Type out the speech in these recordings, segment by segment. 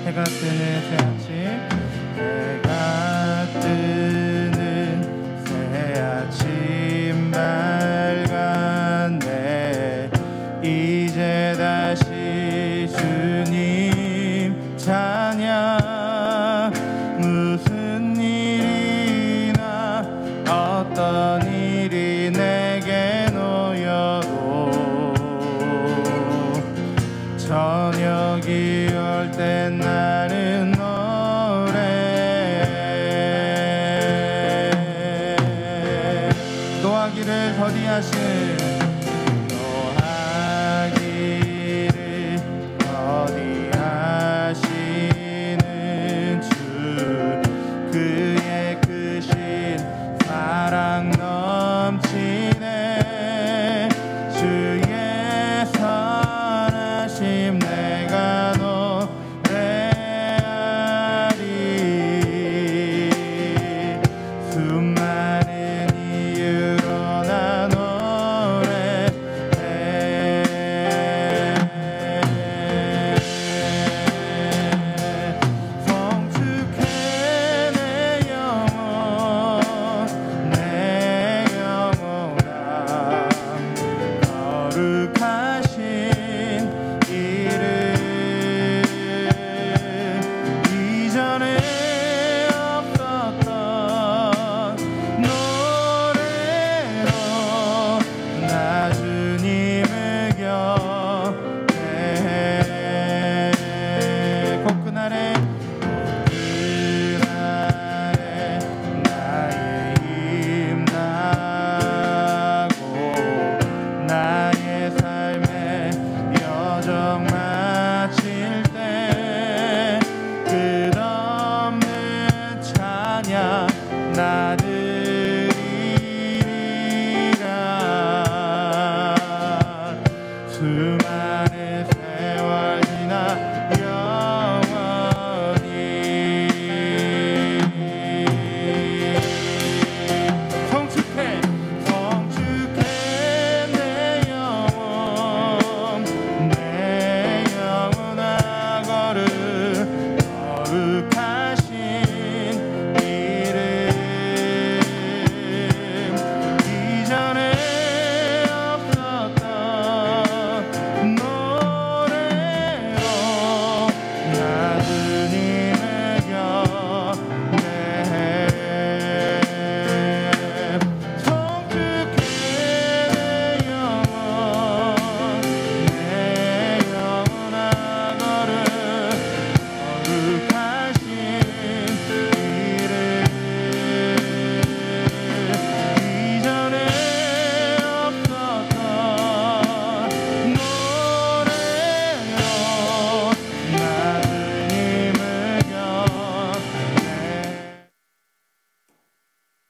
해가 뜨는 새 아침, 해가 뜨는 새 아침 밝았네. 이제 다시 주님 찬양. 무슨 일이나 어떤 일이 내게 놓여도 저녁이 올 땐 나는 노래. 노하기를 더디하신 사랑 넘치네. 주의 선하심 내가 노래하리. 수많은 이유로 나 노래해. 성축해 내 영혼, 거룩하신 이름. 이전에 없었던 노래로 나 주님을 경배해. 곧 그날에 나의 힘 나고 나의 삶의 여정 마칠 때 끝없는 찬양 나 드리리라. 수많은 세월 지나 영원히. 성축해 내 영혼, 내 영혼아 거룩하신 이름. 이전에 없었던 노래로 나 주님을 경배해. 성축해 내 영혼, 내 영혼아 거룩하신 이름. 이전에 없었던 노래로 나 주님을 경배해.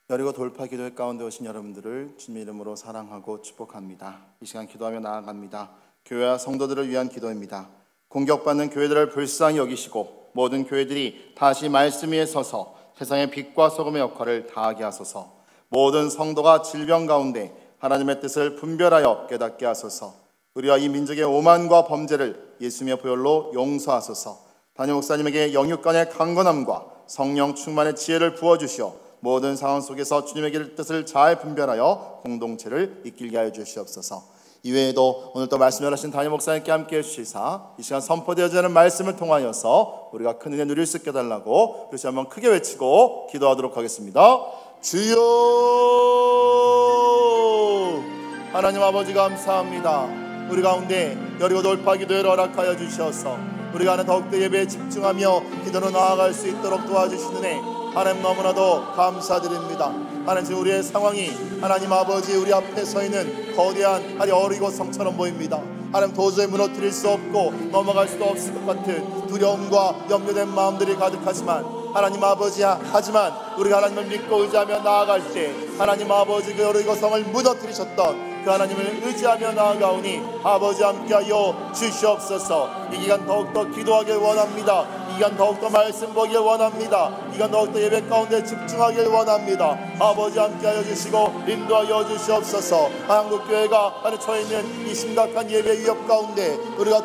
여리고 돌파 기도회 가운데 오신 여러분들을 주님의 이름으로 사랑하고 축복합니다. 이 시간 기도하며 나아갑니다. 교회와 성도들을 위한 기도입니다. 공격받는 교회들을 불쌍히 여기시고 모든 교회들이 다시 말씀 위에 서서 세상의 빛과 소금의 역할을 다하게 하소서. 모든 성도가 질병 가운데 하나님의 뜻을 분별하여 깨닫게 하소서. 우리와 이 민족의 오만과 범죄를 예수님의 보혈로 용서하소서. 담임 목사님에게 영육간의 강건함과 성령 충만의 지혜를 부어주시어 모든 상황 속에서 주님의 뜻을 잘 분별하여 공동체를 이끌게 하여 주시옵소서. 이외에도 오늘 또 말씀을 하신 담임 목사님께 함께해 주시사 이 시간 선포되어지는 말씀을 통하여서 우리가 큰 은혜 누릴 수 있게 해달라고 그래서 한번 크게 외치고 기도하도록 하겠습니다. 주여, 하나님 아버지 감사합니다. 우리 가운데 여리고 돌파 기도회를 허락하여 주셔서 우리가 하는 더욱더 예배에 집중하며 기도로 나아갈 수 있도록 도와주시는 애 하나님 너무나도 감사드립니다. 하나님 지금 우리의 상황이 하나님 아버지 우리 앞에 서 있는 거대한 어리고 성처럼 보입니다. 하나님 도저히 무너뜨릴 수 없고 넘어갈 수도 없을 것 같은 두려움과 염려된 마음들이 가득하지만 하나님 아버지야, 하지만 우리가 하나님을 믿고 의지하며 나아갈 때 하나님 아버지 그 여리고 성을 무너뜨리셨던 그 하나님을 의지하며 나아가오니 아버지 함께하여 주시옵소서. 이 기간 더욱더 기도하길 원합니다. 이 기간 더욱더 말씀 보길 원합니다. 기간 더욱더 예배 가운데 집중하길 원합니다. 아버지 함께하여 주시고 인도하여 주시옵소서. 한국교회가 안에 처해있는 이 심각한 예배 위협 가운데 우리가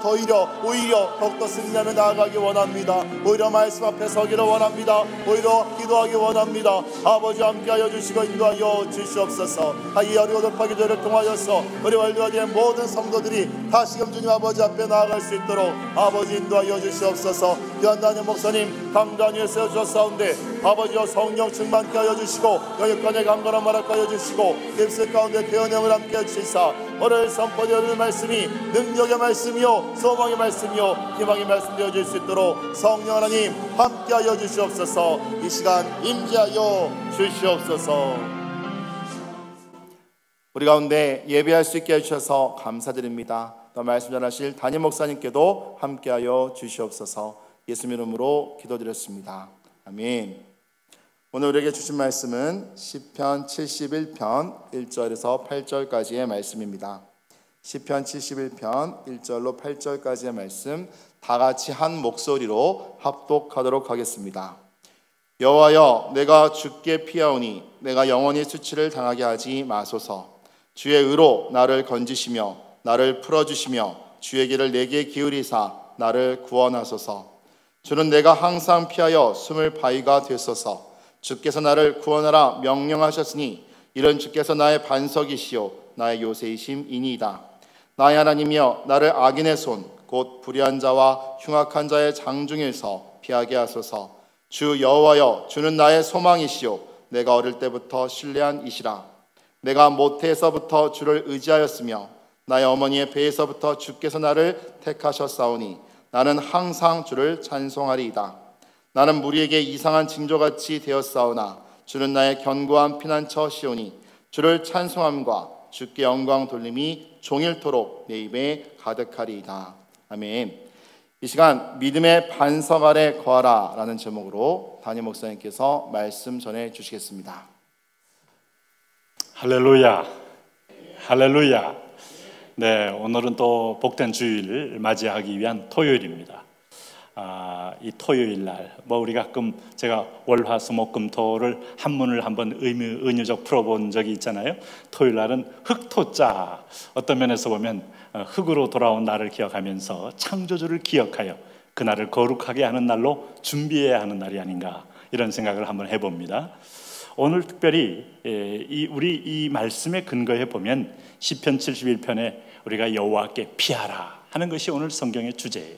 오히려 더욱더 승리하며 나아가기 원합니다. 오히려 말씀 앞에 서기를 원합니다. 오히려 기도하기 원합니다. 아버지 함께하여 주시고 인도하여 주시옵소서. 이 어려운 돌파 기도를 통하여서 우리 월드와드의 모든 성도들이 다시금 주님 아버지 앞에 나아갈 수 있도록 아버지 인도하여 주시옵소서. 유한단의 목사님 강단 위에 세워주셨사온데 아버지여 성령 충만케 하여 주시고 영육간의 강건한 말 하여 주시고 깁스 가운데 대언함을 함께 해주시사 오늘 선포되는 말씀이 능력의 말씀이요 소망의 말씀이요 희망의 말씀 되어질 수 있도록 성령 하나님 함께 하여 주시옵소서. 이 시간 임재하여 주시옵소서. 우리 가운데 예배할 수 있게 해주셔서 감사드립니다. 또 말씀 전하실 담임 목사님께도 함께하여 주시옵소서. 예수님 이름으로 기도드렸습니다. 아멘. 오늘 우리에게 주신 말씀은 시편 71편 1절에서 8절까지의 말씀입니다. 시편 71편 1절로 8절까지의 말씀 다 같이 한 목소리로 합독하도록 하겠습니다. 여호와여, 내가 주께 피하오니 내가 영원히 수치를 당하게 하지 마소서. 주의 의로 나를 건지시며 나를 풀어주시며 주의 길을 내게 기울이사 나를 구원하소서. 주는 내가 항상 피하여 숨을 바위가 되소서. 주께서 나를 구원하라 명령하셨으니 이런 주께서 나의 반석이시요 나의 요새이심이니이다. 나의 하나님이여, 나를 악인의 손 곧 불의한 자와 흉악한 자의 장중에서 피하게 하소서. 주 여호와여, 주는 나의 소망이시요 내가 어릴 때부터 신뢰한 이시라. 내가 모태에서부터 주를 의지하였으며 나의 어머니의 배에서부터 주께서 나를 택하셨사오니 나는 항상 주를 찬송하리이다. 나는 무리에게 이상한 징조같이 되었사오나 주는 나의 견고한 피난처시오니 주를 찬송함과 주께 영광 돌림이 종일토록 내 입에 가득하리이다. 아멘. 이 시간 믿음의 반석 아래 거하라 라는 제목으로 담임 목사님께서 말씀 전해 주시겠습니다. 할렐루야, 할렐루야. 네, 오늘은 또 복된 주일을 맞이하기 위한 토요일입니다. 이 토요일 날, 우리 가끔 제가 월화수목금토를 한문을 한번 은유적 풀어본 적이 있잖아요. 토요일 날은 흑토자, 어떤 면에서 보면 흙으로 돌아온 나를 기억하면서 창조주를 기억하여 그날을 거룩하게 하는 날로 준비해야 하는 날이 아닌가, 이런 생각을 한번 해봅니다. 오늘 특별히 우리 이 말씀의 근거에 보면 시편 71편에 우리가 여호와께 피하라 하는 것이 오늘 성경의 주제예요.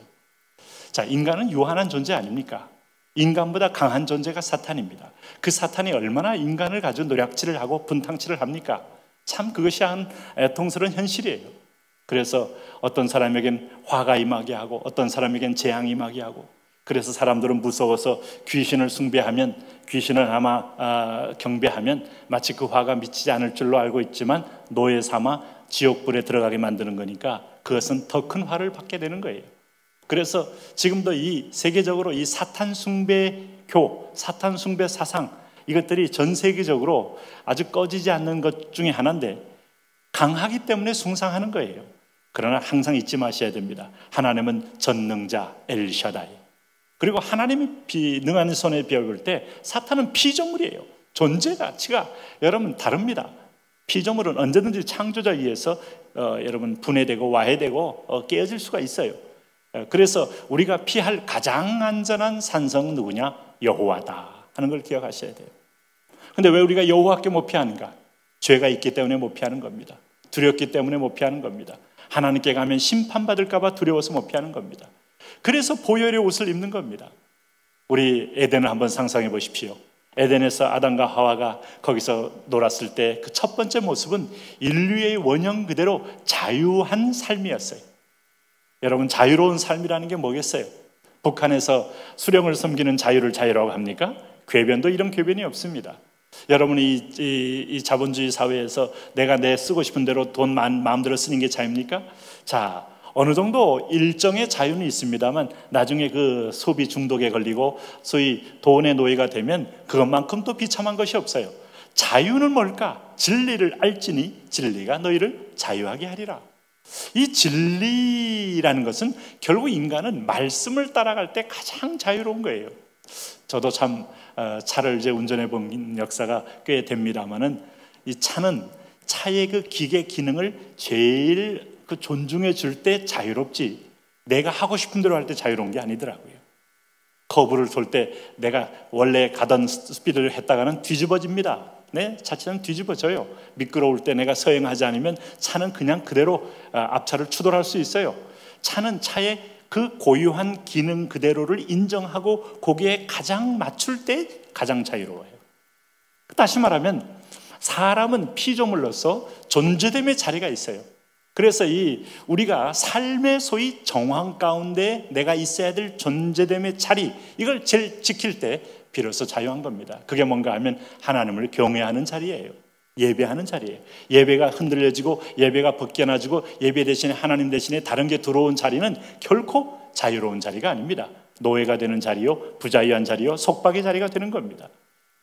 자, 인간은 유한한 존재 아닙니까? 인간보다 강한 존재가 사탄입니다. 그 사탄이 얼마나 인간을 가지고 노략질을 하고 분탕질을 합니까? 참 그것이 한 애통스러운 현실이에요. 그래서 어떤 사람에겐 화가 임하게 하고 어떤 사람에겐 재앙이 임하게 하고, 그래서 사람들은 무서워서 귀신을 숭배하면, 귀신을 아마 경배하면 마치 그 화가 미치지 않을 줄로 알고 있지만 노예 삼아 지옥불에 들어가게 만드는 거니까 그것은 더 큰 화를 받게 되는 거예요. 그래서 지금도 이 세계적으로 이 사탄 숭배교, 사탄 숭배 사상, 이것들이 전 세계적으로 아주 꺼지지 않는 것 중에 하나인데 강하기 때문에 숭상하는 거예요. 그러나 항상 잊지 마셔야 됩니다. 하나님은 전능자 엘샤다이, 그리고 하나님이 능한 손에 비어볼 때 사탄은 피조물이에요. 존재 가치가 여러분 다릅니다. 피조물은 언제든지 창조자에 의해서 여러분 분해되고 와해되고 깨어질 수가 있어요. 그래서 우리가 피할 가장 안전한 산성 누구냐? 여호와다 하는 걸 기억하셔야 돼요. 근데 왜 우리가 여호와께 못 피하는가? 죄가 있기 때문에 못 피하는 겁니다. 두렵기 때문에 못 피하는 겁니다. 하나님께 가면 심판받을까 봐 두려워서 못 피하는 겁니다. 그래서 보혈의 옷을 입는 겁니다. 우리 에덴을 한번 상상해 보십시오. 에덴에서 아담과 하와가 거기서 놀았을 때 그 첫 번째 모습은 인류의 원형 그대로 자유한 삶이었어요. 여러분, 자유로운 삶이라는 게 뭐겠어요? 북한에서 수령을 섬기는 자유를 자유라고 합니까? 궤변도 이런 궤변이 없습니다. 여러분이 이 자본주의 사회에서 내가 내 쓰고 싶은 대로 돈 마음대로 쓰는 게 자유입니까? 자, 어느 정도 일정의 자유는 있습니다만 나중에 그 소비 중독에 걸리고 소위 돈의 노예가 되면 그것만큼 또 비참한 것이 없어요. 자유는 뭘까? 진리를 알지니 진리가 너희를 자유하게 하리라. 이 진리라는 것은 결국 인간은 말씀을 따라갈 때 가장 자유로운 거예요. 저도 참 차를 이제 운전해 본 역사가 꽤 됩니다만은 이 차는 차의 그 기계 기능을 제일 존중해 줄 때 자유롭지, 내가 하고 싶은 대로 할 때 자유로운 게 아니더라고요. 커브를 돌 때 내가 원래 가던 스피드를 했다가는 뒤집어집니다. 네, 차체는 뒤집어져요. 미끄러울 때 내가 서행하지 않으면 차는 그냥 그대로 앞차를 추돌할 수 있어요. 차는 차의 그 고유한 기능 그대로를 인정하고 거기에 가장 맞출 때 가장 자유로워요. 다시 말하면 사람은 피조물로서 존재됨의 자리가 있어요. 그래서 우리가 삶의 소위 정황 가운데 내가 있어야 될 존재됨의 자리, 이걸 제일 지킬 때 비로소 자유한 겁니다. 그게 뭔가 하면 하나님을 경외하는 자리예요. 예배하는 자리예요. 예배가 흔들려지고 예배가 벗겨나지고 예배 대신에 하나님 대신에 다른 게 들어온 자리는 결코 자유로운 자리가 아닙니다. 노예가 되는 자리요, 부자유한 자리요, 속박의 자리가 되는 겁니다.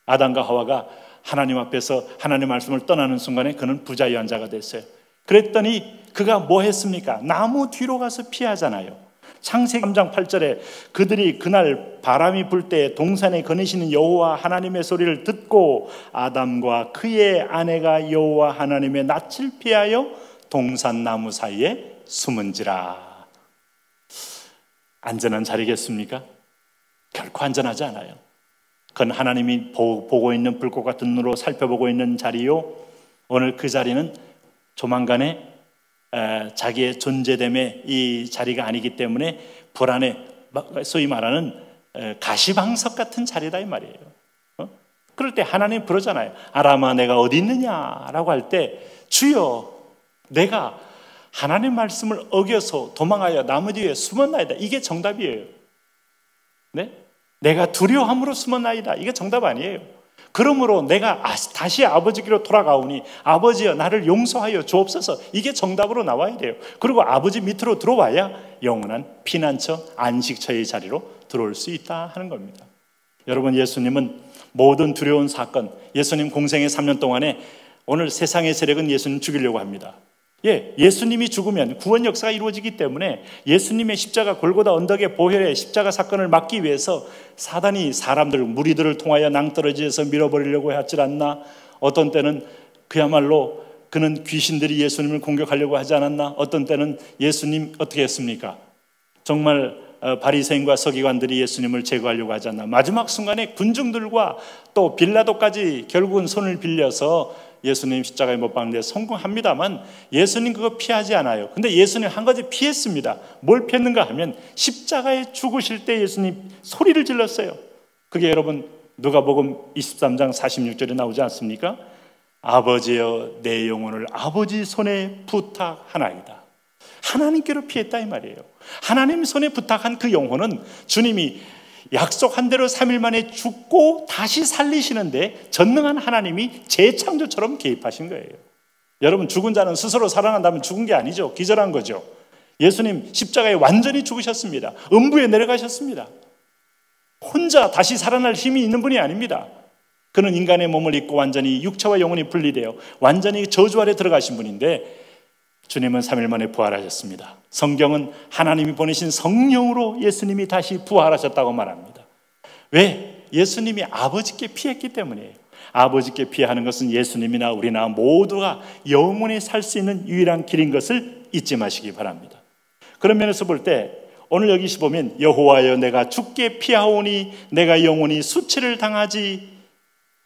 아담과 하와가 하나님 앞에서 하나님의 말씀을 떠나는 순간에 그는 부자유한 자가 됐어요. 그랬더니 그가 뭐 했습니까? 나무 뒤로 가서 피하잖아요. 창세기 3장 8절에 그들이 그날 바람이 불 때 동산에 거니시는 여호와 하나님의 소리를 듣고 아담과 그의 아내가 여호와 하나님의 낯을 피하여 동산 나무 사이에 숨은지라. 안전한 자리겠습니까? 결코 안전하지 않아요. 그건 하나님이 보고 있는 불꽃 같은 눈으로 살펴보고 있는 자리요, 오늘 그 자리는 조만간에 자기의 존재됨의 이 자리가 아니기 때문에 불안해, 소위 말하는 가시방석 같은 자리다 이 말이에요. 그럴 때 하나님 부르잖아요. 아람아 내가 어디 있느냐라고 할 때 주여 내가 하나님 말씀을 어겨서 도망하여 나무 뒤에 숨었나이다. 이게 정답이에요. 네? 내가 두려움으로 숨었나이다. 이게 정답 아니에요. 그러므로 내가 다시 아버지께로 돌아가오니 아버지여 나를 용서하여 주옵소서. 이게 정답으로 나와야 돼요. 그리고 아버지 밑으로 들어와야 영원한 피난처, 안식처의 자리로 들어올 수 있다 하는 겁니다. 여러분, 예수님은 모든 두려운 사건, 예수님 공생의 3년 동안에 오늘 세상의 세력은 예수님 죽이려고 합니다. 예수님이 죽으면 구원 역사가 이루어지기 때문에 예수님의 십자가 골고다 언덕의 보혈의 십자가 사건을 막기 위해서 사단이 사람들, 무리들을 통하여 낭떠러지에서 밀어버리려고 하지 않나? 어떤 때는 그야말로 그는 귀신들이 예수님을 공격하려고 하지 않았나? 어떤 때는 예수님 어떻게 했습니까? 정말 바리새인과 서기관들이 예수님을 제거하려고 하지 않나? 마지막 순간에 군중들과 또 빌라도까지 결국은 손을 빌려서 예수님 십자가에 못 박는데 성공합니다만 예수님 그거 피하지 않아요. 근데 예수님 한 가지 피했습니다. 뭘 피했는가 하면 십자가에 죽으실 때 예수님 소리를 질렀어요. 그게 여러분 누가복음 23장 46절에 나오지 않습니까? 아버지여 내 영혼을 아버지 손에 부탁하나이다. 하나님께로 피했다 이 말이에요. 하나님 손에 부탁한 그 영혼은 주님이 약속한 대로 3일 만에 죽고 다시 살리시는데 전능한 하나님이 재창조처럼 개입하신 거예요. 여러분, 죽은 자는 스스로 살아난다면 죽은 게 아니죠. 기절한 거죠. 예수님 십자가에 완전히 죽으셨습니다. 음부에 내려가셨습니다. 혼자 다시 살아날 힘이 있는 분이 아닙니다. 그는 인간의 몸을 입고 완전히 육체와 영혼이 분리되어 완전히 저주 아래 들어가신 분인데 주님은 3일 만에 부활하셨습니다. 성경은 하나님이 보내신 성령으로 예수님이 다시 부활하셨다고 말합니다. 왜? 예수님이 아버지께 피했기 때문이에요. 아버지께 피하는 것은 예수님이나 우리나 모두가 영원히 살 수 있는 유일한 길인 것을 잊지 마시기 바랍니다. 그런 면에서 볼 때 오늘 여기 보면 여호와여 내가 주께 피하오니 내가 영원히 수치를 당하지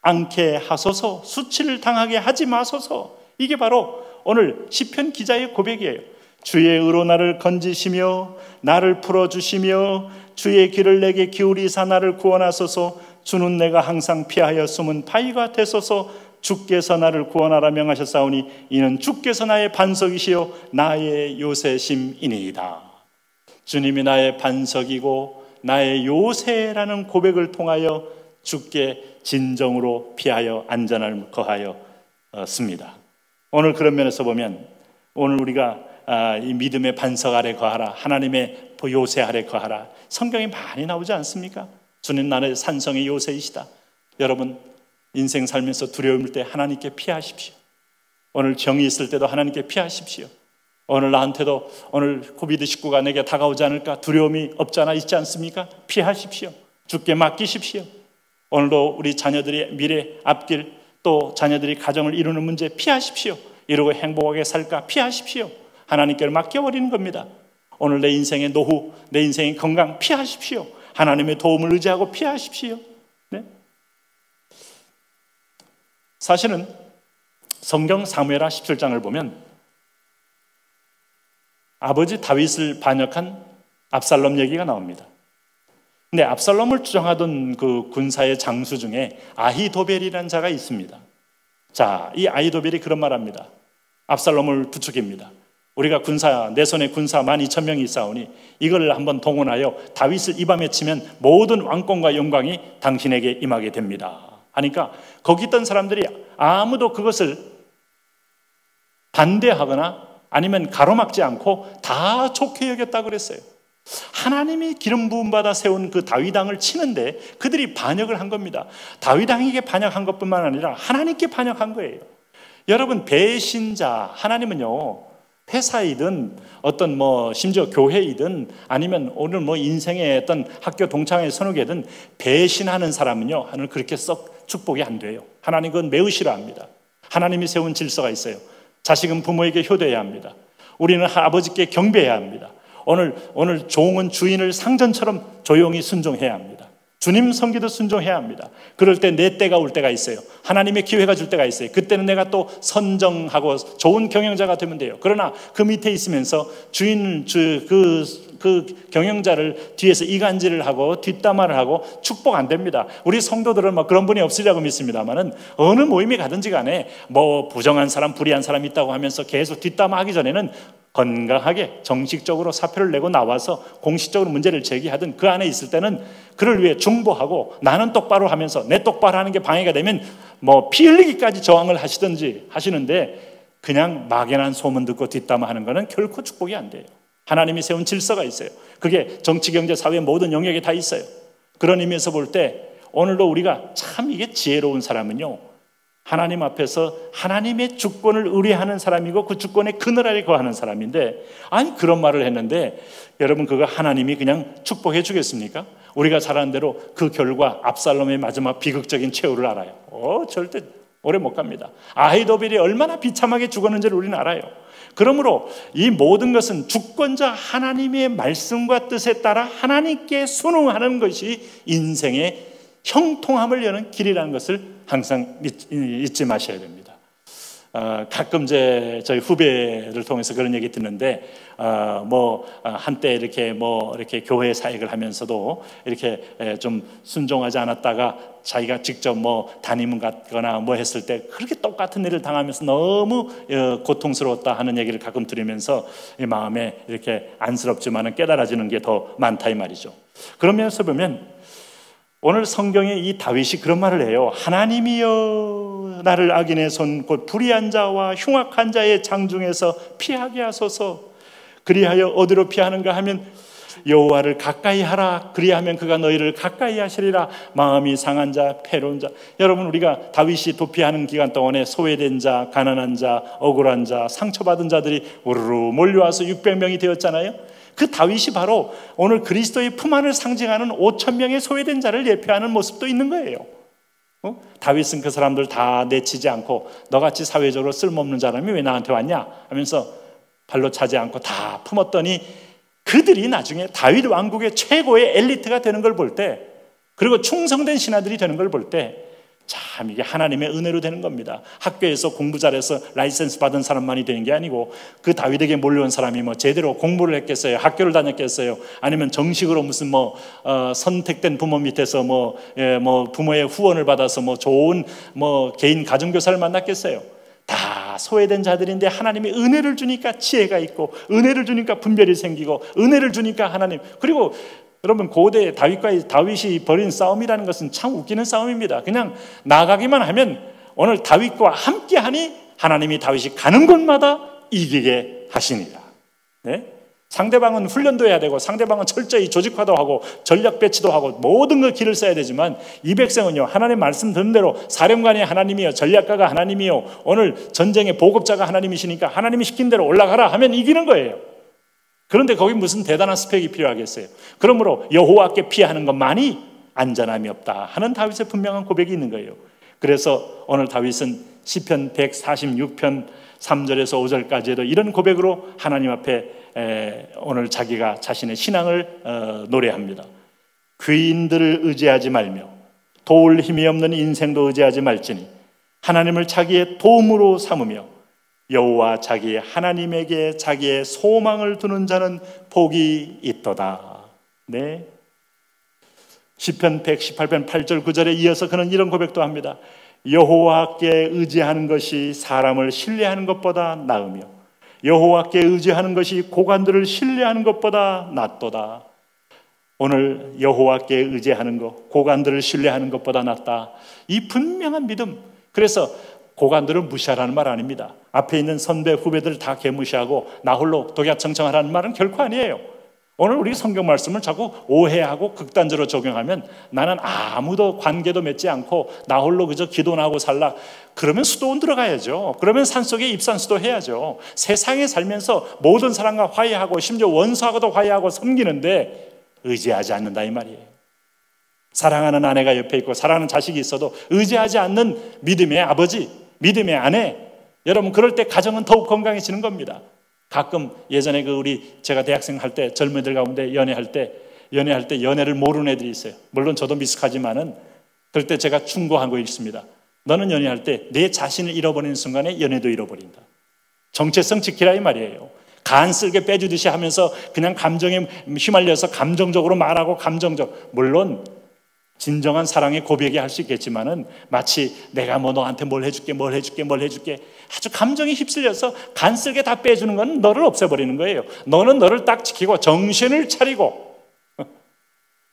않게 하소서. 수치를 당하게 하지 마소서. 이게 바로 오늘 시편 기자의 고백이에요. 주의 의로 나를 건지시며 나를 풀어주시며 주의 길을 내게 기울이사 나를 구원하소서. 주는 내가 항상 피하여 숨은 바위가 되소서. 주께서 나를 구원하라 명하셨사오니 이는 주께서 나의 반석이시요 나의 요새심이니이다. 주님이 나의 반석이고 나의 요새라는 고백을 통하여 주께 진정으로 피하여 안전을 거하였습니다. 오늘 그런 면에서 보면 오늘 우리가 이 믿음의 반석 아래 거하라, 하나님의 요새 아래 거하라, 성경에 많이 나오지 않습니까? 주님 나의 산성의 요새이시다. 여러분 인생 살면서 두려움일 때 하나님께 피하십시오. 오늘 정이 있을 때도 하나님께 피하십시오. 오늘 나한테도 오늘 코비드19가 내게 다가오지 않을까 두려움이 없잖아 있지 않습니까? 피하십시오. 주께 맡기십시오. 오늘도 우리 자녀들의 미래 앞길, 또 자녀들이 가정을 이루는 문제 피하십시오. 이러고 행복하게 살까 피하십시오. 하나님께 맡겨버리는 겁니다. 오늘 내 인생의 노후, 내 인생의 건강 피하십시오. 하나님의 도움을 의지하고 피하십시오. 네? 사실은 성경 사무엘하 17장을 보면 아버지 다윗을 반역한 압살롬 얘기가 나옵니다. 근데 압살롬을 추종하던 그 군사의 장수 중에 아히도벨이라는 자가 있습니다. 자, 이 아히도벨이 그런 말합니다. 압살롬을 부추깁니다. 우리가 내 손에 군사 12,000명이 있사오니 이걸 한번 동원하여 다윗을 이 밤에 치면 모든 왕권과 영광이 당신에게 임하게 됩니다. 하니까 거기 있던 사람들이 아무도 그것을 반대하거나 아니면 가로막지 않고 다 좋게 여겼다고 그랬어요. 하나님이 기름 부음 받아 세운 그 다윗왕을 치는데 그들이 반역을 한 겁니다. 다윗왕에게 반역한 것뿐만 아니라 하나님께 반역한 거예요. 여러분, 배신자, 하나님은요, 회사이든 어떤 심지어 교회이든 아니면 오늘 인생의 어떤 학교 동창회 선후계든 배신하는 사람은요, 하나님 그렇게 썩 축복이 안 돼요. 하나님 그건 매우 싫어합니다. 하나님이 세운 질서가 있어요. 자식은 부모에게 효도해야 합니다. 우리는 아버지께 경배해야 합니다. 오늘 종은 주인을 상전처럼 조용히 순종해야 합니다. 주님 섬기도 순종해야 합니다. 그럴 때 내 때가 올 때가 있어요. 하나님의 기회가 줄 때가 있어요. 그때는 내가 또 선정하고 좋은 경영자가 되면 돼요. 그러나 그 밑에 있으면서 그 경영자를 뒤에서 이간질을 하고 뒷담화를 하고 축복 안 됩니다. 우리 성도들은 그런 분이 없으리라고 믿습니다만은 어느 모임에 가든지 간에 부정한 사람, 불의한 사람이 있다고 하면서 계속 뒷담화하기 전에는 건강하게 정식적으로 사표를 내고 나와서 공식적으로 문제를 제기하든 그 안에 있을 때는 그를 위해 중보하고 나는 똑바로 하면서 내 똑바로 하는 게 방해가 되면 피 흘리기까지 저항을 하시든지 하시는데 그냥 막연한 소문 듣고 뒷담화하는 것은 결코 축복이 안 돼요. 하나님이 세운 질서가 있어요. 그게 정치, 경제, 사회 모든 영역에 다 있어요. 그런 의미에서 볼 때 오늘도 우리가 참 이게 지혜로운 사람은요, 하나님 앞에서 하나님의 주권을 의뢰하는 사람이고 그 주권의 그늘 아래 거하는 사람인데, 아니 그런 말을 했는데 여러분 그거 하나님이 그냥 축복해 주겠습니까? 우리가 잘 아는 대로 그 결과 압살롬의 마지막 비극적인 최후를 알아요. 절대 오래 못 갑니다. 아히도벨이 얼마나 비참하게 죽었는지를 우리는 알아요. 그러므로 이 모든 것은 주권자 하나님의 말씀과 뜻에 따라 하나님께 순응하는 것이 인생의 형통함을 여는 길이라는 것을 항상 잊지 마셔야 됩니다. 가끔 저희 후배를 통해서 그런 얘기 듣는데, 한때 이렇게 교회 사역을 하면서도 이렇게 좀 순종하지 않았다가 자기가 직접 담임 같거나 했을 때 그렇게 똑같은 일을 당하면서 너무 고통스러웠다 하는 얘기를 가끔 들으면서 이 마음에 이렇게 안쓰럽지만은 깨달아지는 게 더 많다 이 말이죠. 그러면서 보면 오늘 성경에 이 다윗이 그런 말을 해요. 하나님이여 나를 악인의 손 곧 불의한 자와 흉악한 자의 장중에서 피하게 하소서. 그리하여 어디로 피하는가 하면 여호와를 가까이 하라. 그리하면 그가 너희를 가까이 하시리라. 마음이 상한 자, 패로운 자. 여러분, 우리가 다윗이 도피하는 기간 동안에 소외된 자, 가난한 자, 억울한 자, 상처받은 자들이 우르르 몰려와서 600명이 되었잖아요. 그 다윗이 바로 오늘 그리스도의 품 안을 상징하는 5,000명의 소외된 자를 예표하는 모습도 있는 거예요. 다윗은 그 사람들 다 내치지 않고 너같이 사회적으로 쓸모없는 사람이 왜 나한테 왔냐 하면서 발로 차지 않고 다 품었더니 그들이 나중에 다윗 왕국의 최고의 엘리트가 되는 걸 볼 때, 그리고 충성된 신하들이 되는 걸 볼 때 참 이게 하나님의 은혜로 되는 겁니다. 학교에서 공부 잘해서 라이센스 받은 사람만이 되는 게 아니고 그 다윗에게 몰려온 사람이 제대로 공부를 했겠어요? 학교를 다녔겠어요? 아니면 정식으로 무슨 선택된 부모 밑에서 부모의 후원을 받아서 좋은 개인 가정교사를 만났겠어요? 다 소외된 자들인데 하나님이 은혜를 주니까 지혜가 있고, 은혜를 주니까 분별이 생기고, 은혜를 주니까 하나님. 그리고 여러분, 고대 다윗이 벌인 싸움이라는 것은 참 웃기는 싸움입니다. 그냥 나가기만 하면 오늘 다윗과 함께하니 하나님이 다윗이 가는 곳마다 이기게 하시니라. 네? 상대방은 훈련도 해야 되고 상대방은 철저히 조직화도 하고 전략 배치도 하고 모든 걸 길을 써야 되지만 이 백성은요, 하나님 말씀 듣는 대로 사령관이 하나님이요, 전략가가 하나님이요, 오늘 전쟁의 보급자가 하나님이시니까 하나님이 시킨 대로 올라가라 하면 이기는 거예요. 그런데 거기 무슨 대단한 스펙이 필요하겠어요. 그러므로 여호와께 피하는 것만이 안전함이 없다 하는 다윗의 분명한 고백이 있는 거예요. 그래서 오늘 다윗은 시편 146편 3절에서 5절까지도 이런 고백으로 하나님 앞에 오늘 자기가 자신의 신앙을 노래합니다. 귀인들을 의지하지 말며 도울 힘이 없는 인생도 의지하지 말지니 하나님을 자기의 도움으로 삼으며 여호와 자기 하나님에게 자기의 소망을 두는 자는 복이 있도다. 네. 시편 118편 8절 9절에 이어서 그는 이런 고백도 합니다. 여호와께 의지하는 것이 사람을 신뢰하는 것보다 나으며 여호와께 의지하는 것이 고관들을 신뢰하는 것보다 낫도다. 오늘 여호와께 의지하는 것, 고관들을 신뢰하는 것보다 낫다. 이 분명한 믿음. 그래서 고관들을 무시하라는 말 아닙니다. 앞에 있는 선배 후배들 다 개무시하고 나 홀로 독야청청하라는 말은 결코 아니에요. 오늘 우리 성경 말씀을 자꾸 오해하고 극단적으로 적용하면 나는 아무도 관계도 맺지 않고 나 홀로 그저 기도나 하고 살라. 그러면 수도원 들어가야죠. 그러면 산속에 입산수도 해야죠. 세상에 살면서 모든 사람과 화해하고 심지어 원수하고도 화해하고 섬기는데 의지하지 않는다 이 말이에요. 사랑하는 아내가 옆에 있고 사랑하는 자식이 있어도 의지하지 않는 믿음의 아버지, 믿음의 아내, 여러분 그럴 때 가정은 더욱 건강해지는 겁니다. 가끔 예전에 제가 대학생 할 때 젊은이들 가운데 연애할 때 연애를 모르는 애들이 있어요. 물론 저도 미숙하지만은 그럴 때 제가 충고한 거 있습니다. 너는 연애할 때 내 자신을 잃어버리는 순간에 연애도 잃어버린다. 정체성 지키라 이 말이에요. 간 쓸게 빼주듯이 하면서 그냥 감정에 휘말려서 감정적으로 말하고 물론 진정한 사랑의 고백이 할 수 있겠지만은 마치 내가 뭐 너한테 뭘 해줄게 아주 감정에 휩쓸려서 간쓸게 다 빼주는 건 너를 없애버리는 거예요. 너는 너를 딱 지키고 정신을 차리고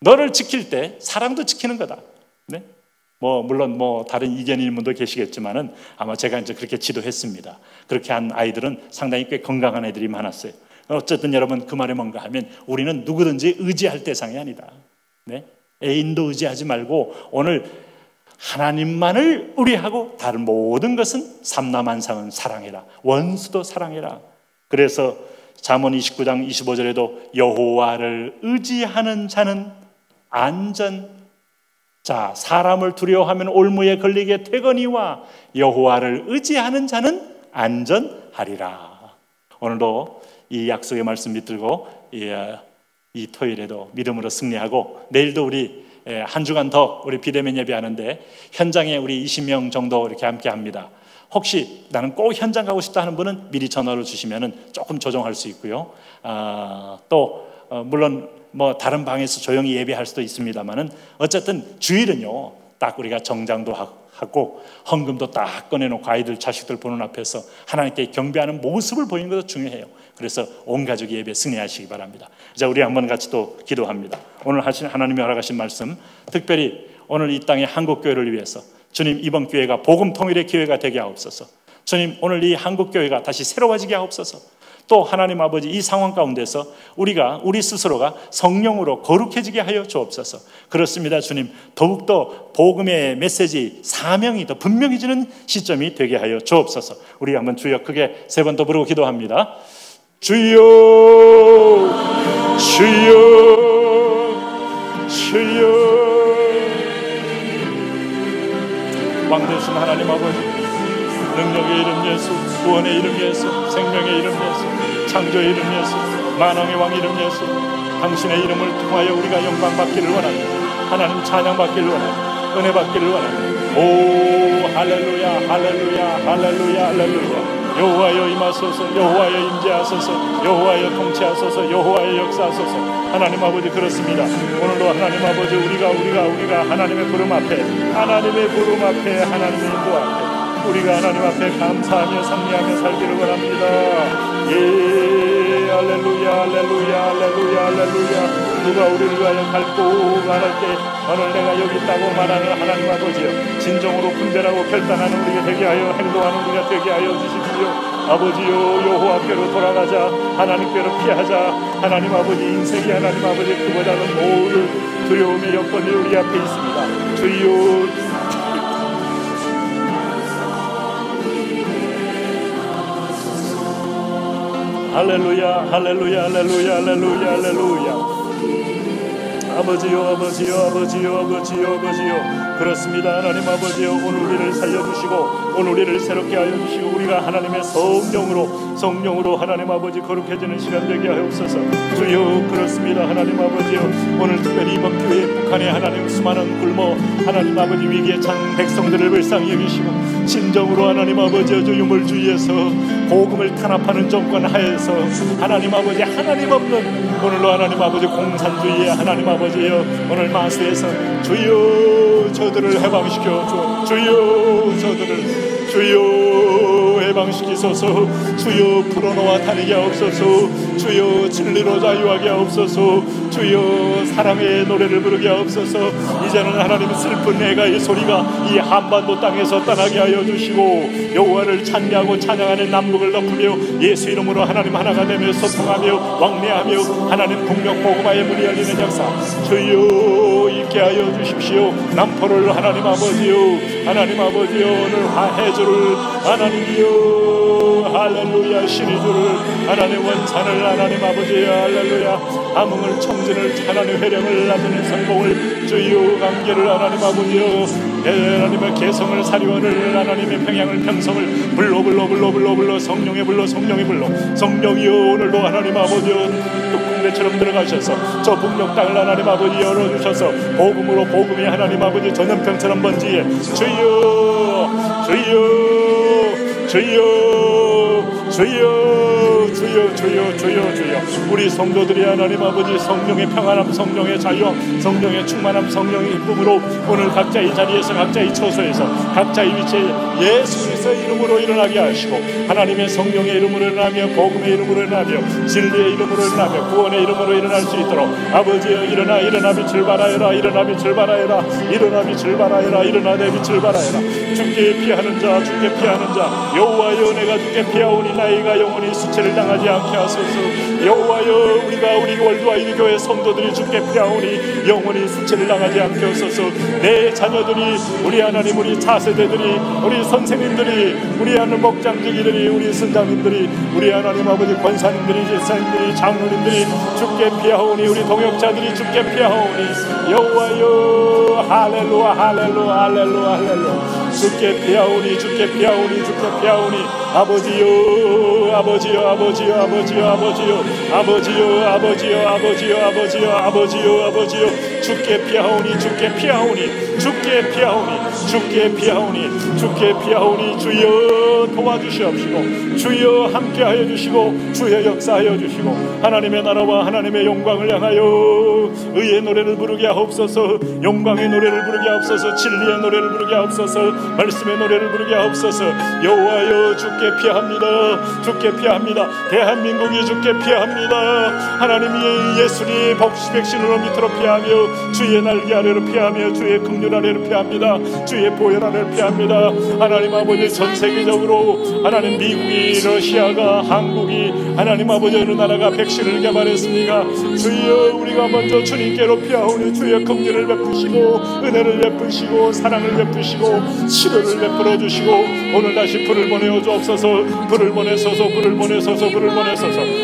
너를 지킬 때 사랑도 지키는 거다. 네? 물론 다른 이견인 분도 계시겠지만은 아마 제가 이제 그렇게 지도했습니다. 그렇게 한 아이들은 상당히 꽤 건강한 애들이 많았어요. 어쨌든 여러분 그 말이 뭔가 하면 우리는 누구든지 의지할 대상이 아니다. 네? 애인도 의지하지 말고 오늘 하나님만을 의뢰하고 다른 모든 것은 삼라만상은 사랑해라. 원수도 사랑해라. 그래서 잠언 29장 25절에도 여호와를 의지하는 자는 안전. 자, 사람을 두려워하면 올무에 걸리게 되거니와 여호와를 의지하는 자는 안전하리라. 오늘도 이 약속의 말씀 붙들고 이 토요일에도 믿음으로 승리하고 내일도 우리 한 주간 더 우리 비대면 예배하는데 현장에 우리 20명 정도 이렇게 함께 합니다. 혹시 나는 꼭 현장 가고 싶다 하는 분은 미리 전화를 주시면은 조금 조정할 수 있고요. 물론 다른 방에서 조용히 예배할 수도 있습니다만은 어쨌든 주일은요 딱 우리가 정장도 하고 헌금도 딱 꺼내놓고 아이들 자식들 보는 앞에서 하나님께 경배하는 모습을 보이는 것도 중요해요. 그래서 온 가족이 예배 승리하시기 바랍니다. 자, 우리 한번 같이 또 기도합니다. 오늘 하신 하나님이 허락하신 말씀, 특별히 오늘 이 땅의 한국교회를 위해서 주님 이번 교회가 복음 통일의 기회가 되게 하옵소서. 주님 오늘 이 한국교회가 다시 새로워지게 하옵소서. 또 하나님 아버지 이 상황 가운데서 우리 스스로가 성령으로 거룩해지게 하여 주옵소서. 그렇습니다 주님. 더욱더 복음의 메시지 사명이 더 분명해지는 시점이 되게 하여 주옵소서. 우리 한번 주여 크게 세 번 더 부르고 기도합니다. 주여 주여 주여. 왕되신 하나님 아버지, 능력의 이름 예수, 구원의 이름 예수, 생명의 이름 예수, 창조의 이름 예수, 만왕의 왕 이름 예수, 당신의 이름을 통하여 우리가 영광 받기를 원합니다. 하나님 찬양 받기를 원합니다. 은혜 받기를 원합니다. 오 할렐루야 할렐루야 할렐루야 할렐루야. 여호와여 임하소서, 여호와여 임재하소서, 여호와여 통치하소서, 여호와여 역사하소서. 하나님 아버지 그렇습니다. 오늘도 하나님 아버지 우리가 하나님의 부름 앞에 하나님의 인도 앞에 우리가 하나님 앞에 감사하며 승리하며 살기를 원합니다. 예, 할렐루야 할렐루야 할렐루야 할렐루야. 누가 우리를 위하여 갈고 말할 때 오늘 내가 여기 있다고 말하는 하나님 아버지여, 진정으로 분별하고 결단하는 우리가 되게 하여 행동하는 우리가 되게 하여 주십시오. 아버지요 여호와께로 돌아가자. 하나님께로 피하자. 하나님 아버지 인생이 하나님 아버지 그보다는 모든 두려움의 여건이 우리 앞에 있습니다. 주여 할렐루야 할렐루야 할렐루야 할렐루야 할렐루야. 아버지요 아버지요 아버지요 아버지요 아버지요. 그렇습니다. 하나님 아버지요 오늘 우리를 살려주시고 오늘 우리를 새롭게 하여 주시고 우리가 하나님의 성령으로 하나님 아버지 거룩해지는 시간 되게 하옵소서. 주여 그렇습니다. 하나님 아버지요 오늘 특별히 이번 교회 북한의 하나님 수많은 굶어 하나님 아버지 위기에 찬 백성들을 불쌍히 여기시고 진정으로 하나님 아버지요 주 유물주의에서 복음을 탄압하는 정권 하에서 하나님 아버지 하나님 없는 오늘로 하나님 아버지 공산주의의 하나님 아버지요 오늘 마스에서 주여 저들을 해방시켜 주여 저들을 주여 해방시키소서. 주여 불어넣어 다니게 하옵소서. 주여 진리로 자유하게 하옵소서. 주여 사랑의 노래를 부르게 하옵소서. 이제는 하나님 슬픈 애가의 소리가 이 한반도 땅에서 떠나게 하여 주시고 여호와를 찬미하고 찬양하는 남북을 덮으며 예수 이름으로 하나님 하나가 되며 소통하며 왕래하며 하나님 북녘 복음화의 문이 열리는 역사 주여 있게 하여 주십시오. 남포를 하나님 아버지요 하나님 아버지요 오늘 화해주를 하나님이요 할렐루야 신의주를 하나님 원찬을 하나님 아버지요 할렐루야 암흥을 청진을 하나님 회령을 나누는 성공을 주요 관계를 하나님 아버지요 하나님의 개성을 사리원을 하나님의 평양을 평성을 불러 성령의 불러 성령이요 오늘도 하나님 아버지요 뚝궁대처럼 들어가셔서 저 북녘 땅을 하나님 아버지 열어주셔서 복음으로 복음이 하나님 아버지 전염병처럼 번지에 주여 우리 성도들이 하나님 아버지 성령의 평안함 성령의 자유함 성령의 충만함 성령의 기쁨으로 오늘 각자의 자리에서 각자의 처소에서 각자의 위치에 예수 그리스도의 이름으로 일어나게 하시고 하나님의 성령의 이름으로 일어나며 복음의 이름으로 일어나며 진리의 이름으로 일어나며 구원의 이름으로 일어날 수 있도록 아버지여 일어나 빛을 발하여라 일어나 빛을 발하여라 일어나 내 빛을 발하여라. 죽게 피하는 자 여호와여 내가 죽게 피하오니 나이가 영원히 수치를 당하지 않게 하소서. 여호와여 우리 월드와이드 교회 성도들이 죽게 피하오니 영원히 수치를 당하지 않게 하소서. 내 자녀들이 우리 하나님 우리 차세대들이 우리 선생님들이 우리 하나님 목장지기들이 우리 선장님들이 우리 하나님 아버지 권사님들이 제사님들이 장로님들이 죽게 피하오니 우리 동역자들이 죽게 피하오니 여호와여 할렐루야 죽게 피하오니 아버지요 죽게 피하오니 주여 도와주시옵시고 주여 함께하여 주시고 주여 역사하여 주시고 하나님의 나라와 하나님의 영광을 향하여 의의 노래를 부르게 하옵소서. 영광의 노래를 부르게 하옵소서. 진리의 노래를 부르게 하옵소서. 말씀의 노래를 부르게 하옵소서. 여호와여 죽게 피합니다. 대한민국이 죽게 피합니다. 하나님이 예수님 백신으로 밑으로 피하며 주의 날개 아래로 피하며 주의 긍휼 아래로 피합니다. 주의 보혈 아래로 피합니다. 하나님 아버지 전 세계적으로 하나님 미국이 러시아가 한국이 하나님 아버지 어느 나라가 백신을 개발했습니까? 주여 우리가 먼저 주님께로 피하오니 주의 긍휼을 베푸시고 은혜를 베푸시고 사랑을 베푸시고 치료를 베풀어 주시고 오늘 다시 불을 보내어 주옵소서. 불을 보내소서.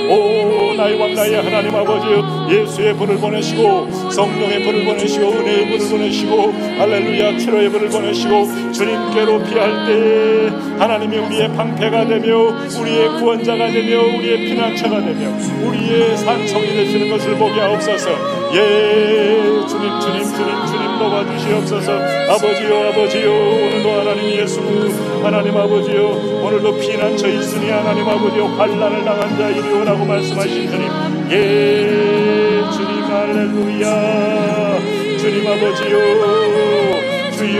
오 나의 왕 나의 하나님 아버지여 예수의 불을 보내시고 성령의 불을 보내시고 은혜의 불을 보내시고 할렐루야 치료의 불을 보내시고 주님께로 피할 때 하나님이 우리의 방패가 되며 우리의 구원자가 되며 우리의 피난처가 되며 우리의 산성이 되시는 것을 보게 하옵소서. 주님 도와주시옵소서. 아버지요 오늘도 하나님 예수 하나님 아버지요 오늘도 피난처 있으니 하나님 아버지요 환난을 당한 자 이리 오라고 말씀하신 주님 주님 할렐루야 주님 아버지요 주여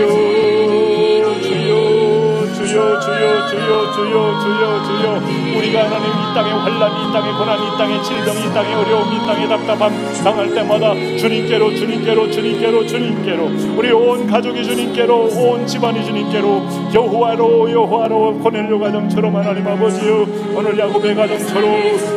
주여 주여 주여 주여 주여 주여. 우리가 하나님 이 땅의 환난, 이 땅의 고난, 이 땅의 질병, 이 땅의 어려움, 이 땅의 답답함 당할 때마다 주님께로 주님께로 주님께로 주님께로, 우리 온 가족이 주님께로, 온 집안이 주님께로, 여호와로 여호와로, 고넬료 가정처럼 하나님 아버지요, 오늘 야곱의 가정처럼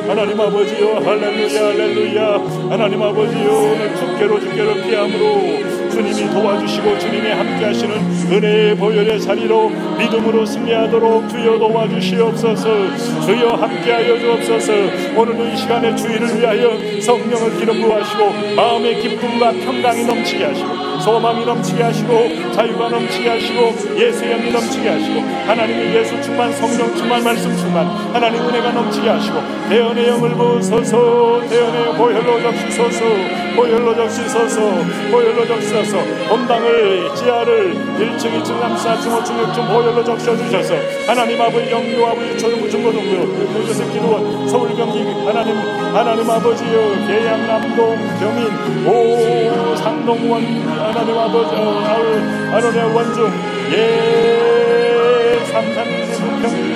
하나님 아버지요, 할렐루야 할렐루야. 하나님 아버지요, 오늘 주께로 피함으로 주님이 도와주시고 주님이 함께하시는 은혜의 보혈의 자리로 믿음으로 승리하도록 주여 도와주시옵소서. 주여 함께하여 주옵소서. 오늘도 이 시간에 주의를 위하여 성령을 기름 부으시고 마음의 기쁨과 평강이 넘치게 하시고 소망이 넘치게 하시고 자유가 넘치게 하시고 예수의 영이 넘치게 하시고 하나님의 예수 충만, 성령 충만, 말씀 충만, 하나님 은혜가 넘치게 하시고 대언의 영을 부으소서. 대언의 보혈로 적시소서. 보혈로 적시소서. 보혈로 적시소서. 본당을, 지하를 1층, 2층, 3층, 4층, 5층, 6층 보혈로 적셔주셔서 하나님 아버지 영유 아버지 초등부 중고등부 모조세 기도원 서울 경기 하나님 아버지여 계양 남동 경인 오 상동원 하나님 아버지 아론의 원중 예 삼산의 북평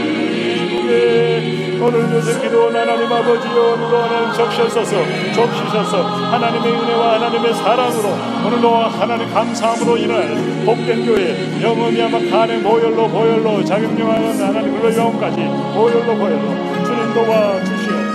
오늘 요새 기도원 하나님 아버지여 오늘도 하나님 적셔서서 하나님의 은혜와 하나님의 사랑으로 오늘도 하나님 감사함으로 인할 복된 교회 영원히 아마 간의 보혈로 자격령하는 하나님 불러 영혼까지 보혈로 주님 도와주시오.